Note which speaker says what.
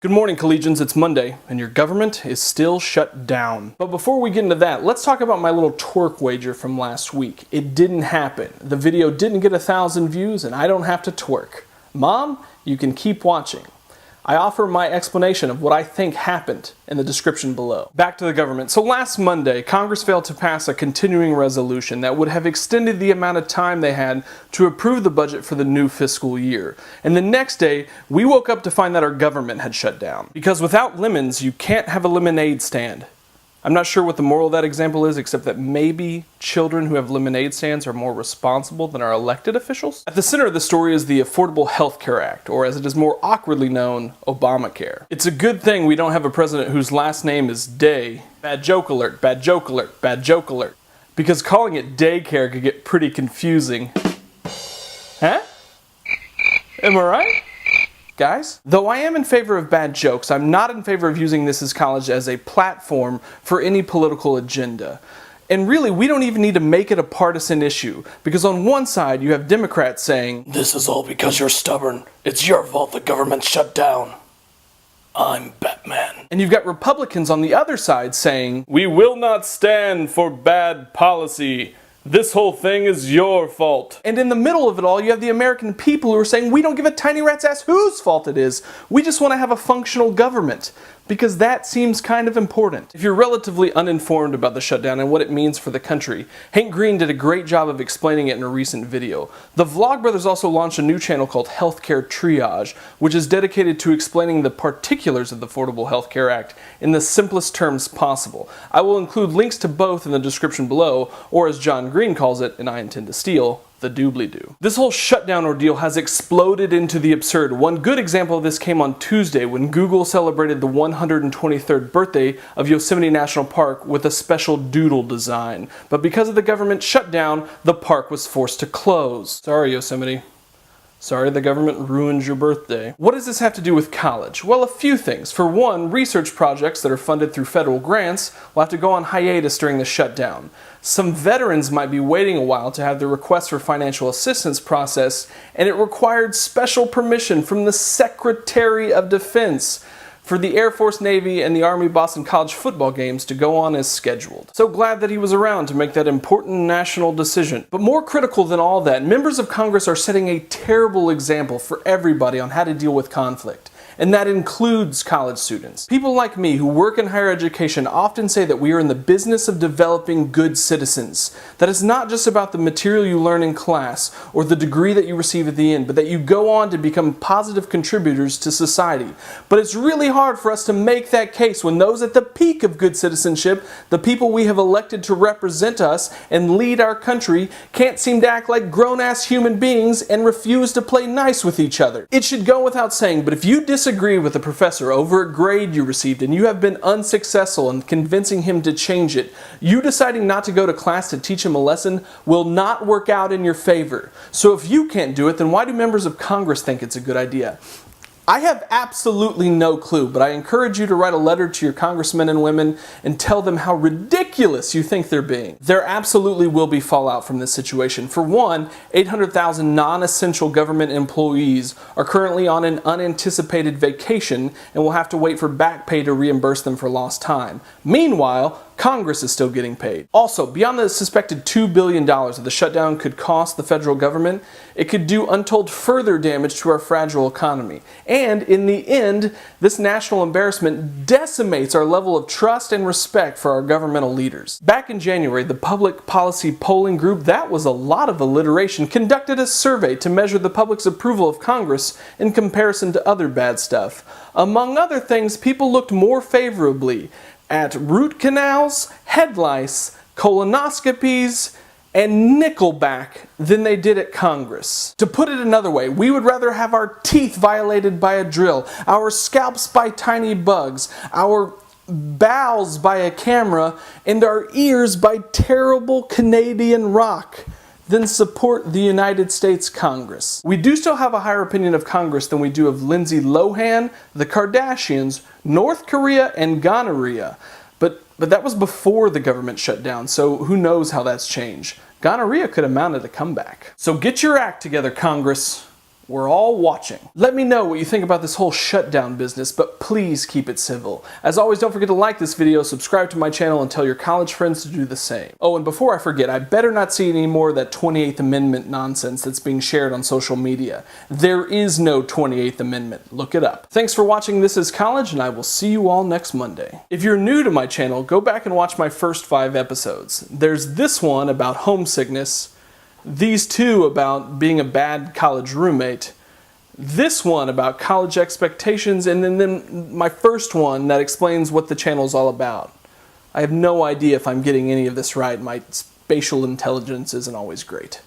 Speaker 1: Good morning, collegians. It's Monday, and your government is still shut down. But before we get into that, let's talk about my little twerk wager from last week. It didn't happen. The video didn't get 1,000 views, and I don't have to twerk. Mom, you can keep watching. I offer my explanation of what I think happened in the description below. Back to the government. So last Monday, Congress failed to pass a continuing resolution that would have extended the amount of time they had to approve the budget for the new fiscal year. And the next day, we woke up to find that our government had shut down. Because without lemons, you can't have a lemonade stand. I'm not sure what the moral of that example is, except that maybe children who have lemonade stands are more responsible than our elected officials. At the center of the story is the Affordable Health Care Act, or as it is more awkwardly known, Obamacare. It's a good thing we don't have a president whose last name is Day. Bad joke alert, bad joke alert, bad joke alert. Because calling it daycare could get pretty confusing. Huh? Am I right? Guys? Though I am in favor of bad jokes, I'm not in favor of using This Is College as a platform for any political agenda. And really, we don't even need to make it a partisan issue, because on one side you have Democrats saying, "This is all because you're stubborn. It's your fault the government's shut down. I'm Batman." And you've got Republicans on the other side saying, "We will not stand for bad policy. This whole thing is your fault." And in the middle of it all, you have the American people who are saying, "We don't give a tiny rat's ass whose fault it is. We just want to have a functional government." Because that seems kind of important. If you're relatively uninformed about the shutdown and what it means for the country, Hank Green did a great job of explaining it in a recent video. The Vlogbrothers also launched a new channel called Healthcare Triage, which is dedicated to explaining the particulars of the Affordable Health Care Act in the simplest terms possible. I will include links to both in the description below, or as John Green calls it, and I intend to steal, the doobly-doo. This whole shutdown ordeal has exploded into the absurd. One good example of this came on Tuesday when Google celebrated the 123rd birthday of Yosemite National Park with a special doodle design. But because of the government shutdown, the park was forced to close. Sorry, Yosemite. Sorry the government ruined your birthday. What does this have to do with college? Well, a few things. For one, research projects that are funded through federal grants will have to go on hiatus during the shutdown. Some veterans might be waiting a while to have their request for financial assistance processed, and it required special permission from the Secretary of Defense for the Air Force, Navy, and the Army Boston College football games to go on as scheduled. So glad that he was around to make that important national decision. But more critical than all that, members of Congress are setting a terrible example for everybody on how to deal with conflict. And that includes college students. People like me who work in higher education often say that we are in the business of developing good citizens. That it's not just about the material you learn in class or the degree that you receive at the end, but that you go on to become positive contributors to society. But it's really hard for us to make that case when those at the peak of good citizenship, the people we have elected to represent us and lead our country, can't seem to act like grown-ass human beings and refuse to play nice with each other. It should go without saying, but if you disagree with a professor over a grade you received and you have been unsuccessful in convincing him to change it, you deciding not to go to class to teach him a lesson will not work out in your favor. So if you can't do it, then why do members of Congress think it's a good idea? I have absolutely no clue, but I encourage you to write a letter to your congressmen and women and tell them how ridiculous you think they're being. There absolutely will be fallout from this situation. For one, 800,000 non-essential government employees are currently on an unanticipated vacation and will have to wait for back pay to reimburse them for lost time. Meanwhile, Congress is still getting paid. Also, beyond the suspected $2 billion that the shutdown could cost the federal government, it could do untold further damage to our fragile economy. And in the end, this national embarrassment decimates our level of trust and respect for our governmental leaders. Back in January, the Public Policy Polling Group, that was a lot of alliteration, conducted a survey to measure the public's approval of Congress in comparison to other bad stuff. Among other things, people looked more favorably at root canals, head lice, colonoscopies, and Nickelback than they did at Congress. To put it another way, we would rather have our teeth violated by a drill, our scalps by tiny bugs, our bowels by a camera, and our ears by terrible Canadian rock than support the United States Congress. We do still have a higher opinion of Congress than we do of Lindsay Lohan, the Kardashians, North Korea, and gonorrhea. But that was before the government shut down, so who knows how that's changed. Gonorrhea could have mounted a comeback. So get your act together, Congress. We're all watching. Let me know what you think about this whole shutdown business, but please keep it civil. As always, don't forget to like this video, subscribe to my channel, and tell your college friends to do the same. Oh, and before I forget, I better not see any more of that 28th Amendment nonsense that's being shared on social media. There is no 28th Amendment. Look it up. Thanks for watching This Is College, and I will see you all next Monday. If you're new to my channel, go back and watch my first 5 episodes. There's this one about homesickness, these 2 about being a bad college roommate, this one about college expectations, and then my first one that explains what the channel's all about. I have no idea if I'm getting any of this right. My spatial intelligence isn't always great.